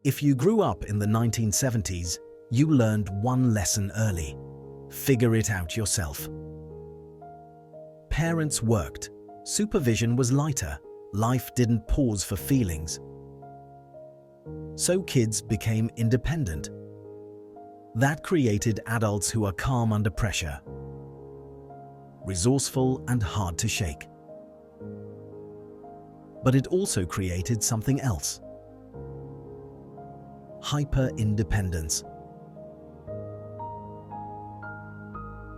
If you grew up in the 1970s, you learned one lesson early: figure it out yourself. Parents worked, supervision was lighter, life didn't pause for feelings. So kids became independent. That created adults who are calm under pressure, resourceful and hard to shake. But it also created something else: hyper-independence.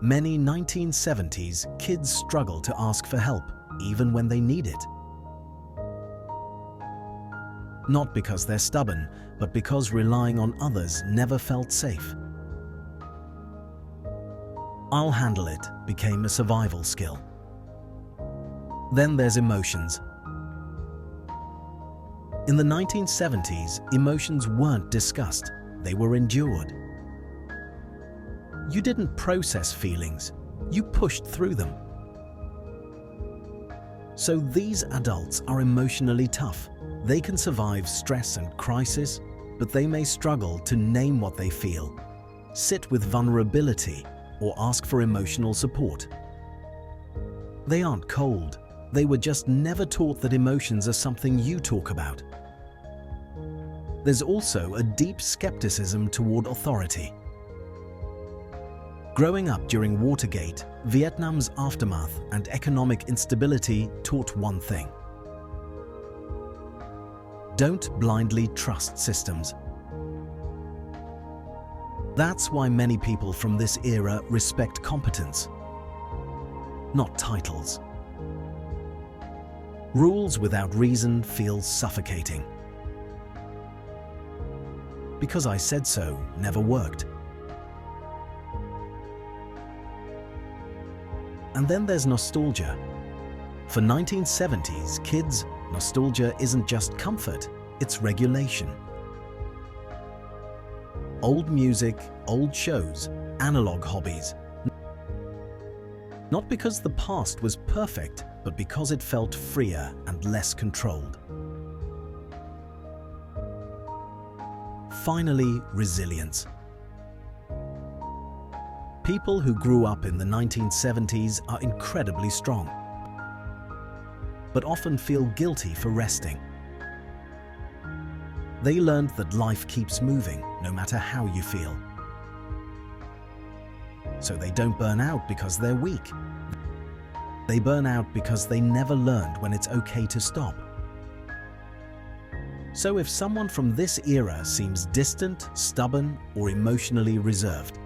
Many 1970s kids struggle to ask for help, even when they need it. Not because they're stubborn, but because relying on others never felt safe. "I'll handle it" became a survival skill. Then there's emotions. In the 1970s, emotions weren't discussed, they were endured. You didn't process feelings, you pushed through them. So these adults are emotionally tough. They can survive stress and crisis, but they may struggle to name what they feel, sit with vulnerability, or ask for emotional support. They aren't cold, they were just never taught that emotions are something you talk about. There's also a deep skepticism toward authority. Growing up during Watergate, Vietnam's aftermath, and economic instability taught one thing: don't blindly trust systems. That's why many people from this era respect competence, not titles. Rules without reason feel suffocating. "Because I said so" never worked. And then there's nostalgia. For 1970s kids, nostalgia isn't just comfort, it's regulation. Old music, old shows, analog hobbies. Not because the past was perfect, but because it felt freer and less controlled. Finally, resilience. People who grew up in the 1970s are incredibly strong, but often feel guilty for resting. They learned that life keeps moving, no matter how you feel. So they don't burn out because they're weak. They burn out because they never learned when it's okay to stop. So if someone from this era seems distant, stubborn, or emotionally reserved,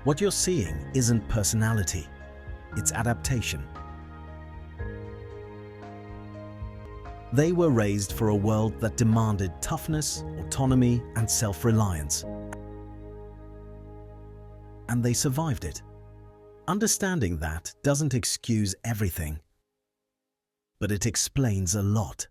what you're seeing isn't personality, it's adaptation. They were raised for a world that demanded toughness, autonomy, and self-reliance. And they survived it. Understanding that doesn't excuse everything, but it explains a lot.